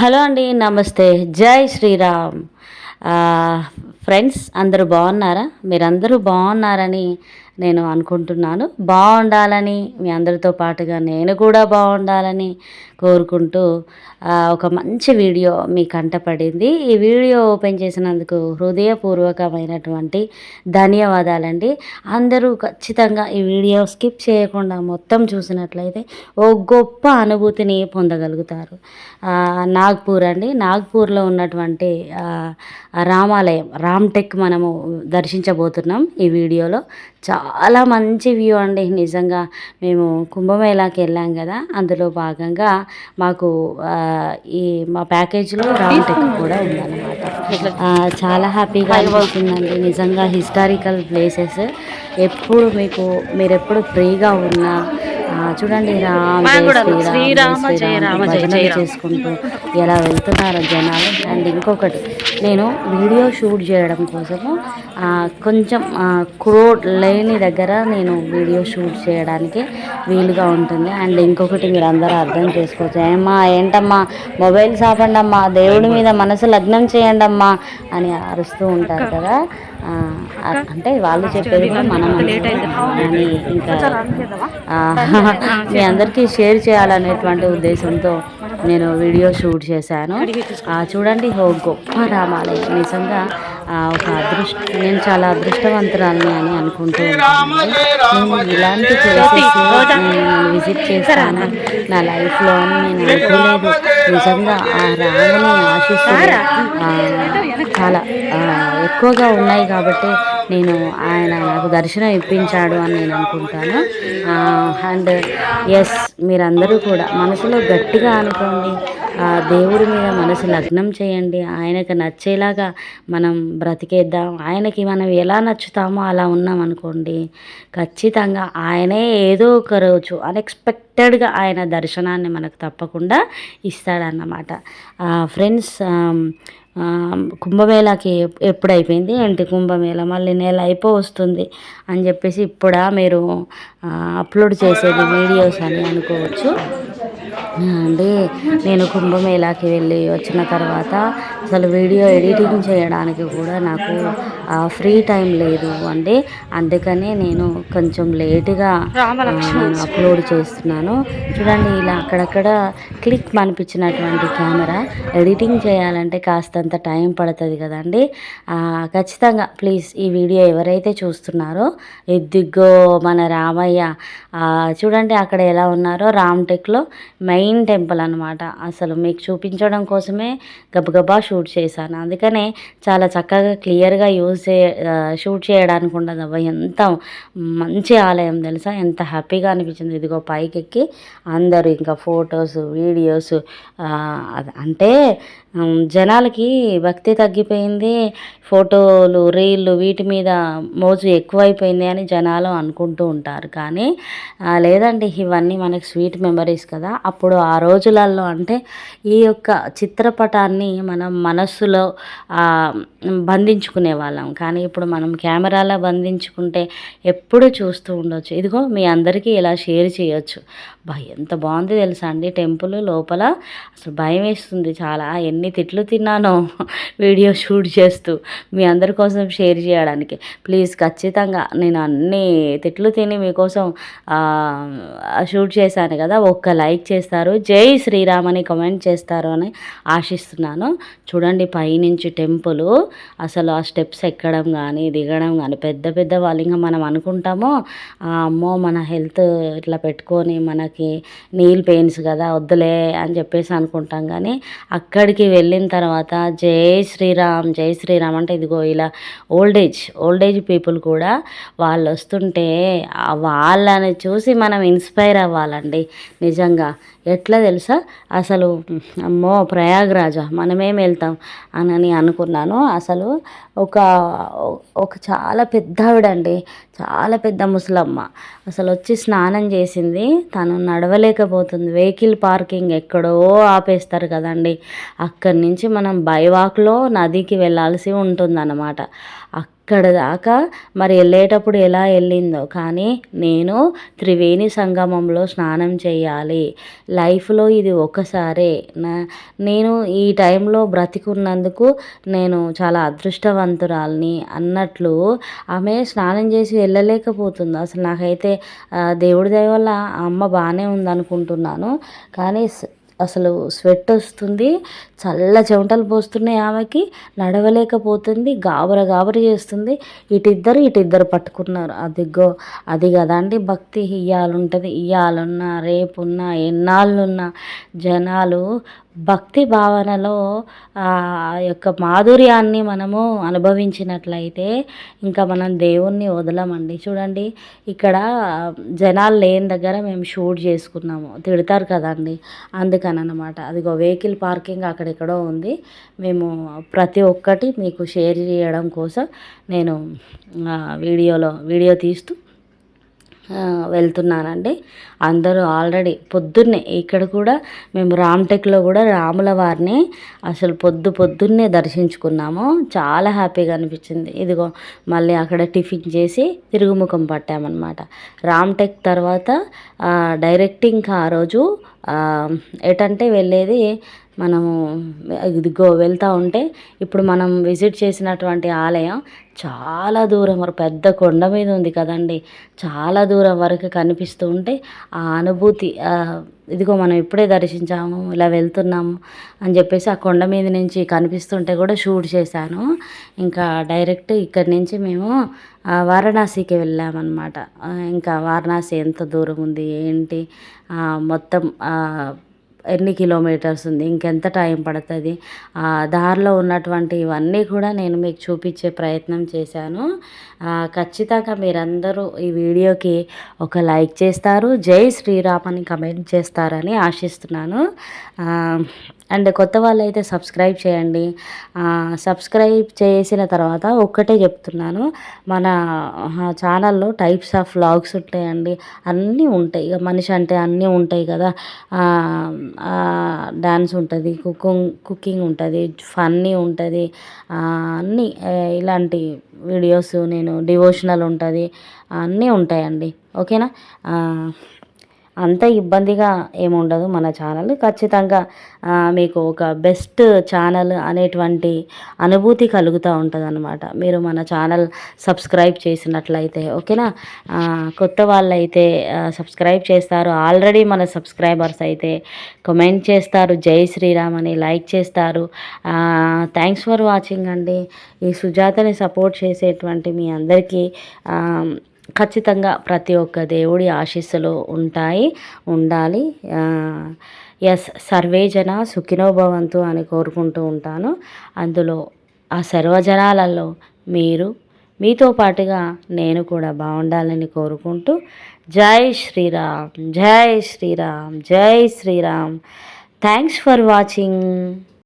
Hello అండి, నమస్తే. జై శ్రీరామ్. ఫ్రెండ్స్ అందరూ బాగున్నారా? మీరందరూ బాగున్నారని నేను అనుకుంటున్నాను. బాగుండాలని మీ అందరితో పాటుగా నేను కూడా బాగుండాలని కోరుకుంటూ ఒక మంచి వీడియో మీ కంటపడింది. ఈ వీడియో ఓపెన్ చేసినందుకు హృదయపూర్వకమైనటువంటి ధన్యవాదాలండి. అందరూ ఖచ్చితంగా ఈ వీడియో స్కిప్ చేయకుండా మొత్తం చూసినట్లయితే ఓ గొప్ప అనుభూతిని పొందగలుగుతారు. నాగ్పూర్ అండి, నాగ్పూర్లో ఉన్నటువంటి రామాలయం రామ్టెక్ మనము దర్శించబోతున్నాం ఈ వీడియోలో. చాలా మంచి వ్యూ అండి. నిజంగా మేము కుంభమేళాకి వెళ్ళాం కదా, అందులో భాగంగా మాకు ఈ మా ప్యాకేజీలో రామ్టెక్ కూడా ఉందన్నమాట. చాలా హ్యాపీగా అనిపిస్తుందండి నిజంగా. హిస్టారికల్ ప్లేసెస్ ఎప్పుడు మీరు ఎప్పుడు ఫ్రీగా ఉన్నా చూడండి, రామ్ జై శ్రీరామ్ జై శ్రీరామ్ భజనలు చేసుకుంటూ ఎలా వెళ్తున్నారో జనాలు. అండ్ ఇంకొకటి, నేను వీడియో షూట్ చేయడం కోసము కొంచెం క్రోడ్ లేని దగ్గర నేను వీడియో షూట్ చేయడానికి వీలుగా ఉంటుంది. అండ్ ఇంకొకటి మీరు అందరూ అర్థం చేసుకోవచ్చు, ఏంటమ్మా మొబైల్స్ ఆపండి అమ్మా, దేవుడి మీద మనసు లగ్నం చేయండి అమ్మా అని అరుస్తూ ఉంటారు కదా. అంటే వాళ్ళు చెప్పేది కూడా మనం అని ఇంకా మీ అందరికీ షేర్ చేయాలనేటువంటి ఉద్దేశంతో నేను వీడియో షూట్ చేశాను. చూడండి, ఓ గొప్ప రామాలయం. నిజంగా ఒక నేను చాలా అదృష్టవంతురాలని అని అనుకుంటూ ఉంటాను. నేను ఇలాంటి ప్లేసెస్ నేను విజిట్ చేస్తాను నా లైఫ్లో అని నేను అనుకోలేదు. నిజంగా ఆ రాముని ఆశీస్సులు చాలా ఎక్కువగా ఉన్నాయి కాబట్టి ఆయన నాకు దర్శనం ఇప్పించాడు అని నేను అనుకుంటాను. అండ్ ఎస్, మీరందరూ కూడా మనసులో గట్టిగా అనుకోండి, దేవుడి మీద మనసు లగ్నం చేయండి. ఆయనకు నచ్చేలాగా మనం బ్రతికేద్దాం. ఆయనకి మనం ఎలా నచ్చుతామో అలా ఉన్నాం అనుకోండి, ఖచ్చితంగా ఆయనే ఏదో ఒక రోజు అన్ఎక్స్పెక్టెడ్గా ఆయన దర్శనాన్ని మనకు తప్పకుండా ఇస్తాడన్నమాట. ఫ్రెండ్స్, కుంభమేళాకి ఎప్పుడైపోయింది ఏంటి కుంభమేళా, మళ్ళీ నెల వస్తుంది అని చెప్పేసి ఇప్పుడా మీరు అప్లోడ్ చేసేది వీడియోస్ అని అనుకోవచ్చు అండి. నేను కుంభమేళాకి వెళ్ళి వచ్చిన తర్వాత అసలు వీడియో ఎడిటింగ్ చేయడానికి కూడా నాకు ఫ్రీ టైం లేదు అండి. అందుకని నేను కొంచెం లేటుగా నేను అప్లోడ్ చేస్తున్నాను. చూడండి, ఇలా అక్కడక్కడ క్లిక్ అనిపించినటువంటి కెమెరా. ఎడిటింగ్ చేయాలంటే కాస్తంత టైం పడుతుంది కదండి. ఖచ్చితంగా ప్లీజ్ ఈ వీడియో ఎవరైతే చూస్తున్నారో, ఎద్దిగో మన రామయ్య చూడండి అక్కడ ఎలా ఉన్నారో, రామ్టెక్లో మెయిన్ టెంపుల్ అనమాట. అసలు మీకు చూపించడం కోసమే గబగబా షూట్ చేశాను. అందుకనే చాలా చక్కగా క్లియర్గా షూట్ చేయడానికి ఉండదు. అవ్వ ఎంత మంచి ఆలయం తెలుసా, ఎంత హ్యాపీగా అనిపించింది. ఇదిగో పైకెక్కి అందరూ ఇంకా ఫొటోస్ వీడియోస్ అంటే జనాలకి భక్తి తగ్గిపోయింది, ఫోటోలు రీళ్ళు వీటి మీద మోజు ఎక్కువైపోయింది అని జనాలు అనుకుంటూ ఉంటారు. కానీ లేదండి, ఇవన్నీ మనకి స్వీట్ మెమరీస్ కదా. అప్పుడు ఆ రోజులలో అంటే ఈ యొక్క చిత్రపటాన్ని మనం మనస్సులో బంధించుకునే వాళ్ళం. కానీ ఇప్పుడు మనం కెమెరాలో బంధించుకుంటే ఎప్పుడు చూస్తూ ఉండొచ్చు. ఇదిగో మీ అందరికీ ఇలా షేర్ చేయొచ్చు. ఎంత బాగుంది తెలుసా అండి టెంపుల్ లోపల. అసలు భయం వేస్తుంది చాలా. ఎన్ని తిట్లు తిన్నానో వీడియో షూట్ చేస్తూ మీ అందరి కోసం షేర్ చేయడానికి. ప్లీజ్ ఖచ్చితంగా నేను అన్ని తిట్లు తిని మీకోసం షూట్ చేశాను కదా, ఒక్క లైక్ చేస్తారు, జై శ్రీరామ్ అని కామెంట్ చేస్తారు అని ఆశిస్తున్నాను. చూడండి పైనుంచి టెంపుల్, అసలు ఆ స్టెప్స్ ఎక్కడం కానీ దిగడం కానీ పెద్ద పెద్ద వాళ్ళు. ఇంకా మనం అనుకుంటామో అమ్మో మన హెల్త్ ఇట్లా పెట్టుకొని మనకి నీల్ పెయిన్స్ కదా వద్దులే అని చెప్పేసి అనుకుంటాం. కానీ అక్కడికి వెళ్ళిన తర్వాత జై శ్రీరామ్ జై శ్రీరామ్ అంటే ఇదిగో ఇలా ఓల్డ్ ఏజ్ పీపుల్ కూడా వాళ్ళు వస్తుంటే వాళ్ళని చూసి మనం ఇన్స్పైర్ అవ్వాలండి. నిజంగా ఎట్లా తెలుసా, అసలు అమ్మో ప్రయాగ్రాజా మనమేం వెళ్తాం అని అనుకున్నాను. అసలు ఒక చాలా పెద్ద ఆవిడండి, చాలా పెద్ద ముసలమ్మ అసలు వచ్చి స్నానం చేసింది. తను నడవలేకపోతుంది. వెహికల్ పార్కింగ్ ఎక్కడో ఆపేస్తారు కదండి, అక్కడి నుంచి మనం బైవాక్లో నదికి వెళ్ళాల్సి ఉంటుందన్నమాట. ఇక్కడ దాకా మరి వెళ్ళేటప్పుడు ఎలా వెళ్ళిందో, కానీ నేను త్రివేణి సంగమంలో స్నానం చేయాలి, లైఫ్లో ఇది ఒకసారే, నేను ఈ టైంలో బ్రతికున్నందుకు నేను చాలా అదృష్టవంతురాల్ని అన్నట్లు ఆమె స్నానం చేసి వెళ్ళలేకపోతుంది. అసలు నాకైతే దేవుడి దయ వల్ల ఆ అమ్మ బాగానే ఉందనుకుంటున్నాను. కానీ అసలు స్వెట్ వస్తుంది, చల్ల చెమటలు పోస్తున్నాయి ఆమెకి, నడవలేకపోతుంది, గాబర గాబర చేస్తుంది. ఇటిద్దరు పట్టుకున్నారు. అదిగో అది కదండి భక్తి. ఇయ్యాలుంటుంది, ఇయ్యాలున్నా రేపున్నా ఎన్నాళ్ళున్నా జనాలు భక్తి భావనలో ఆ యొక్క మాధుర్యాన్ని మనము అనుభవించినట్లయితే ఇంకా మనం దేవుణ్ణి వదలమండి. చూడండి, ఇక్కడ జనాలు లేని దగ్గర మేము షూట్ చేసుకున్నాము, తిడతారు కదండి, అందుకని అనమాట. అదిగో వెహికల్ పార్కింగ్ అక్కడెక్కడో ఉంది. మేము ప్రతి ఒక్కటి మీకు షేర్ చేయడం కోసం నేను వీడియో తీస్తూ వెళ్తున్నానండి. అందరూ ఆల్రెడీ పొద్దున్నే ఇక్కడ కూడా మేము రామ్టెక్లో కూడా రాముల వారిని అసలు పొద్దున్నే దర్శించుకున్నాము. చాలా హ్యాపీగా అనిపించింది. ఇదిగో మళ్ళీ అక్కడ టిఫిన్ చేసి తిరుగుముఖం పట్టామన్నమాట. రామ్టెక్ తర్వాత డైరెక్ట్ ఇంకా ఆ రోజు ఎటంటే వెళ్ళేది మనము ఇదిగో వెళ్తూ ఉంటే ఇప్పుడు మనం విజిట్ చేసినటువంటి ఆలయం చాలా దూరం వరకు పెద్ద కొండ మీద ఉంది కదండి, చాలా దూరం వరకు కనిపిస్తూ ఉంటే ఆ అనుభూతి, ఇదిగో మనం ఇప్పుడే దర్శించాము, ఇలా వెళ్తున్నాము అని చెప్పేసి ఆ కొండ మీద నుంచి కనిపిస్తుంటే కూడా షూట్ చేశాను. ఇంకా డైరెక్ట్ ఇక్కడి నుంచి మేము వారణాసికి వెళ్ళామన్నమాట. ఇంకా వారణాసి ఎంత దూరం ఉంది ఏంటి, మొత్తం ఎన్ని కిలోమీటర్స్ ఉంది, ఇంకెంత టైం పడుతుంది, దారిలో ఉన్నటువంటి ఇవన్నీ కూడా నేను మీకు చూపించే ప్రయత్నం చేశాను. ఖచ్చితంగా మీరందరూ ఈ వీడియోకి ఒక లైక్ చేస్తారు, జై శ్రీరామ్ అని కమెంట్ చేస్తారని ఆశిస్తున్నాను. అండ్ కొత్త వాళ్ళు అయితే సబ్స్క్రైబ్ చేయండి. సబ్స్క్రైబ్ చేసిన తర్వాత ఒక్కటే చెప్తున్నాను, మన ఛానల్లో టైప్స్ ఆఫ్ వ్లాగ్స్ ఉంటాయండి, అన్నీ ఉంటాయి. ఇక మనిషి అంటే అన్నీ ఉంటాయి కదా, డాన్స్ ఉంటుంది, కుకింగ్ ఉంటుంది, ఫన్నీ ఉంటుంది, అన్నీ ఇలాంటి వీడియోస్, నేను డివోషనల్ ఉంటుంది, అన్నీ ఉంటాయండి. ఓకేనా, అంత ఇబ్బందిగా ఏముండదు మన ఛానల్. ఖచ్చితంగా మీకు ఒక బెస్ట్ ఛానల్ అనేటువంటి అనుభూతి కలుగుతూ ఉంటుంది అనమాట మీరు మన ఛానల్ సబ్స్క్రైబ్ చేసినట్లయితే. ఓకేనా, కొత్త వాళ్ళైతే సబ్స్క్రైబ్ చేస్తారు, ఆల్రెడీ మన సబ్స్క్రైబర్స్ అయితే కామెంట్ చేస్తారు, జై శ్రీరామ్ అని లైక్ చేస్తారు. థ్యాంక్స్ ఫర్ వాచింగ్ అండి. ఈ సుజాతని సపోర్ట్ చేసేటువంటి మీ అందరికీ ఖచ్చితంగా ప్రతి ఒక్క దేవుడి ఆశీస్సులు ఉండాలి. ఎస్, సర్వే జన సుఖినో భవంతు అని కోరుకుంటూ ఉంటాను. అందులో ఆ సర్వజనాలలో మీతో పాటుగా నేను కూడా బాగుండాలని కోరుకుంటూ జై శ్రీరామ్, జై శ్రీరామ్, జై శ్రీరామ్. Thanks for watching.